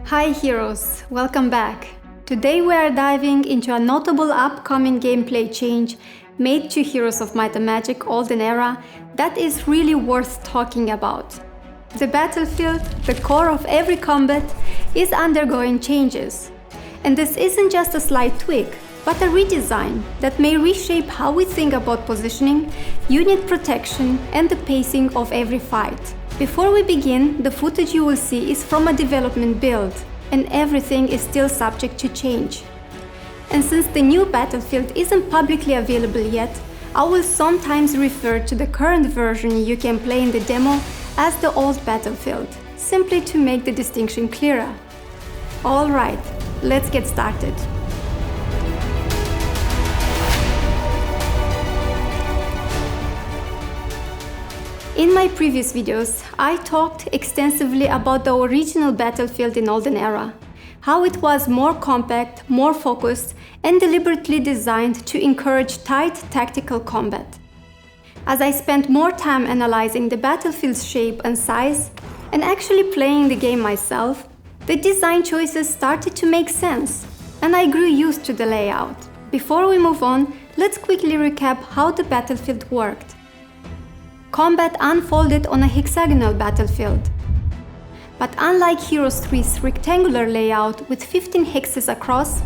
Hi heroes, welcome back. Today we are diving into a notable upcoming gameplay change made to Heroes of Might and Magic Olden Era that is really worth talking about. The battlefield, the core of every combat, is undergoing changes. And this isn't just a slight tweak, but a redesign that may reshape how we think about positioning, unit protection, and the pacing of every fight. Before we begin, the footage you will see is from a development build, and everything is still subject to change. And since the new battlefield isn't publicly available yet, I will sometimes refer to the current version you can play in the demo as the old battlefield, simply to make the distinction clearer. Alright, let's get started. In my previous videos, I talked extensively about the original battlefield in Olden Era, how it was more compact, more focused, and deliberately designed to encourage tight tactical combat. As I spent more time analyzing the battlefield's shape and size, and actually playing the game myself, the design choices started to make sense, and I grew used to the layout. Before we move on, let's quickly recap how the battlefield worked. Combat unfolded on a hexagonal battlefield. But unlike Heroes 3's rectangular layout with 15 hexes across,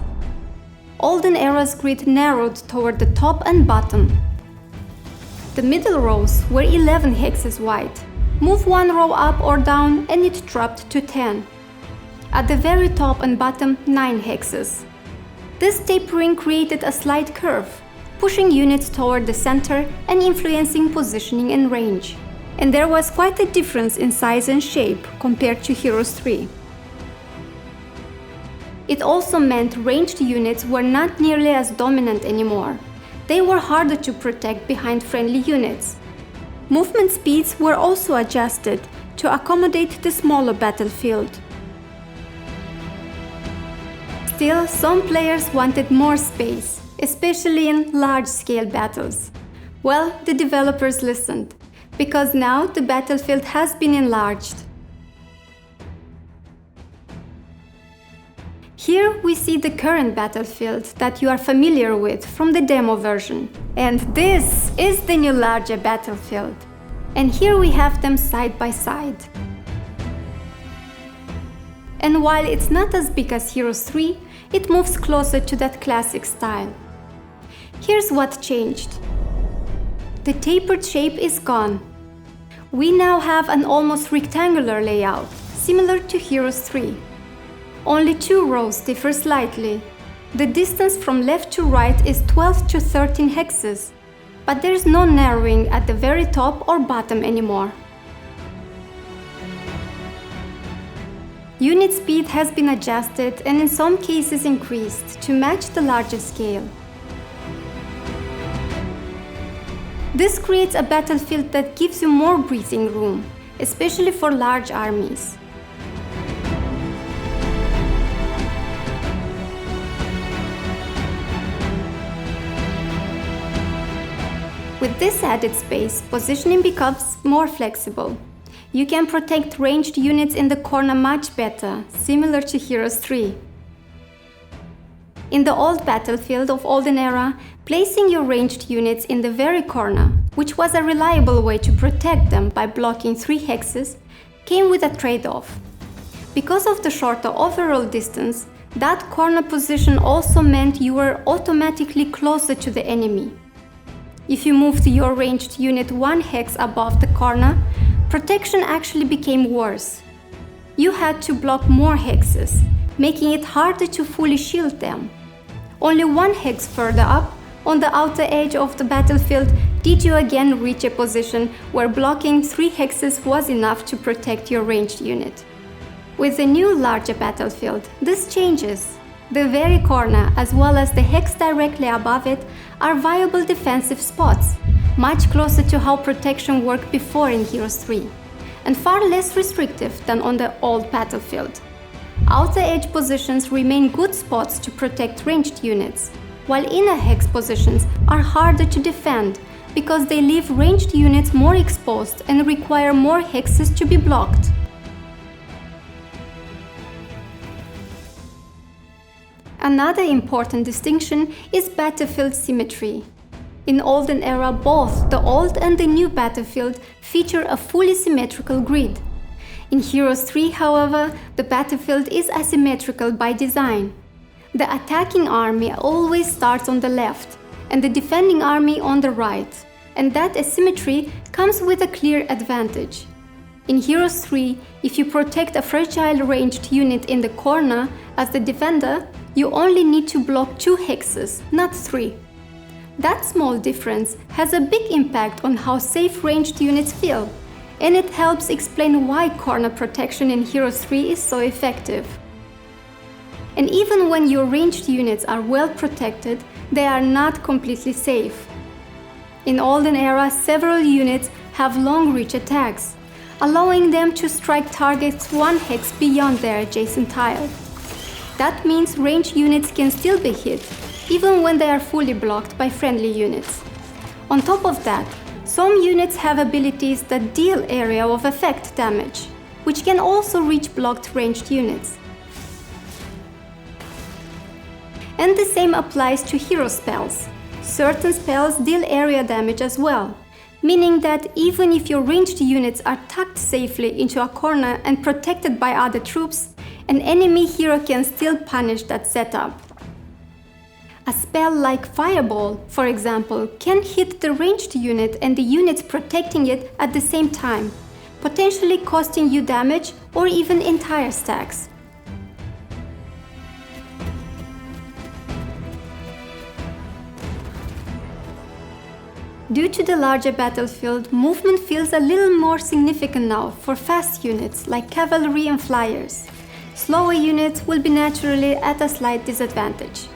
Olden Era's grid narrowed toward the top and bottom. The middle rows were 11 hexes wide. Move one row up or down and it dropped to 10. At the very top and bottom, 9 hexes. This tapering created a slight curve, pushing units toward the center and influencing positioning and range. And there was quite a difference in size and shape compared to Heroes 3. It also meant ranged units were not nearly as dominant anymore. They were harder to protect behind friendly units. Movement speeds were also adjusted to accommodate the smaller battlefield. Still, some players wanted more space, especially in large-scale battles. Well, the developers listened, because now the battlefield has been enlarged. Here we see the current battlefield that you are familiar with from the demo version. And this is the new larger battlefield. And here we have them side by side. And while it's not as big as Heroes 3, it moves closer to that classic style. Here's what changed. The tapered shape is gone. We now have an almost rectangular layout, similar to Heroes 3. Only 2 rows differ slightly. The distance from left to right is 12 to 13 hexes, but there's no narrowing at the very top or bottom anymore. Unit speed has been adjusted and in some cases increased to match the larger scale. This creates a battlefield that gives you more breathing room, especially for large armies. With this added space, positioning becomes more flexible. You can protect ranged units in the corner much better, similar to Heroes 3. In the old battlefield of Olden Era, placing your ranged units in the very corner, which was a reliable way to protect them by blocking 3 hexes, came with a trade-off. Because of the shorter overall distance, that corner position also meant you were automatically closer to the enemy. If you moved your ranged unit 1 hex above the corner, protection actually became worse. You had to block more hexes, making it harder to fully shield them. Only 1 hex further up, on the outer edge of the battlefield, did you again reach a position where blocking 3 hexes was enough to protect your ranged unit. With the new larger battlefield, this changes. The very corner, as well as the hex directly above it, are viable defensive spots, much closer to how protection worked before in Heroes 3, and far less restrictive than on the old battlefield. Outer edge positions remain good spots to protect ranged units, while inner hex positions are harder to defend because they leave ranged units more exposed and require more hexes to be blocked. Another important distinction is battlefield symmetry. In Olden Era, both the old and the new battlefield feature a fully symmetrical grid. In Heroes 3, however, the battlefield is asymmetrical by design. The attacking army always starts on the left, and the defending army on the right, and that asymmetry comes with a clear advantage. In Heroes 3, if you protect a fragile ranged unit in the corner as the defender, you only need to block 2 hexes, not 3. That small difference has a big impact on how safe ranged units feel, and it helps explain why corner protection in Heroes 3 is so effective. And even when your ranged units are well protected, they are not completely safe. In Olden Era, several units have long-reach attacks, allowing them to strike targets 1 hex beyond their adjacent tile. That means ranged units can still be hit, even when they are fully blocked by friendly units. On top of that, some units have abilities that deal area of effect damage, which can also reach blocked ranged units. And the same applies to hero spells. Certain spells deal area damage as well, meaning that even if your ranged units are tucked safely into a corner and protected by other troops, an enemy hero can still punish that setup. A spell like Fireball, for example, can hit the ranged unit and the units protecting it at the same time, potentially costing you damage or even entire stacks. Due to the larger battlefield, movement feels a little more significant now for fast units like cavalry and flyers. Slower units will be naturally at a slight disadvantage.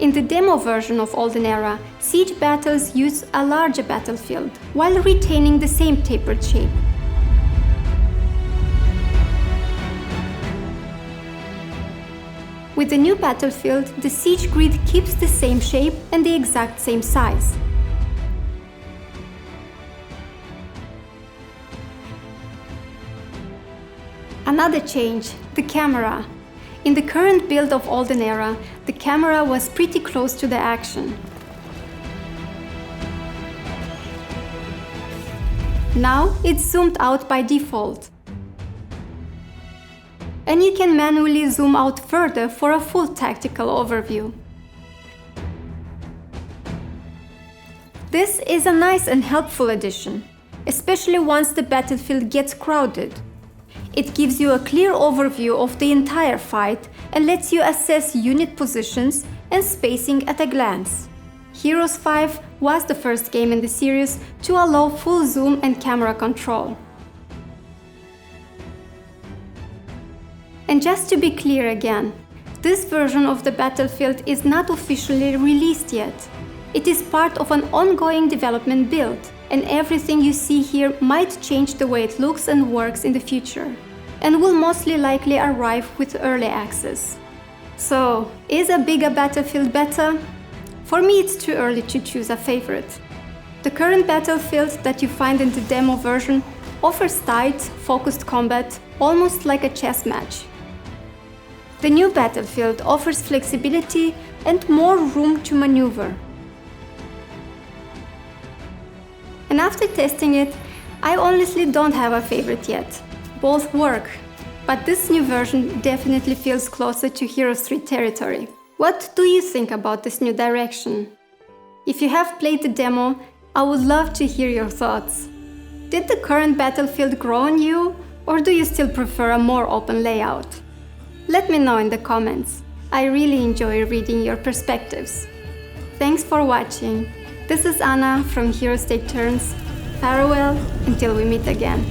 In the demo version of Olden Era, siege battles use a larger battlefield while retaining the same tapered shape. With the new battlefield, the siege grid keeps the same shape and the exact same size. Another change, the camera. In the current build of Olden Era, the camera was pretty close to the action. Now it's zoomed out by default. And you can manually zoom out further for a full tactical overview. This is a nice and helpful addition, especially once the battlefield gets crowded. It gives you a clear overview of the entire fight and lets you assess unit positions and spacing at a glance. Heroes 5 was the first game in the series to allow full zoom and camera control. And just to be clear again, this version of the battlefield is not officially released yet. It is part of an ongoing development build, and everything you see here might change the way it looks and works in the future, and will mostly likely arrive with early access. So, is a bigger battlefield better? For me, it's too early to choose a favorite. The current battlefield that you find in the demo version offers tight, focused combat, almost like a chess match. The new battlefield offers flexibility and more room to maneuver. And after testing it, I honestly don't have a favorite yet. Both work, but this new version definitely feels closer to Heroes 3 territory. What do you think about this new direction? If you have played the demo, I would love to hear your thoughts. Did the current battlefield grow on you, or do you still prefer a more open layout? Let me know in the comments. I really enjoy reading your perspectives. Thanks for watching. This is Anna from Heroes Take Turns. Farewell until we meet again.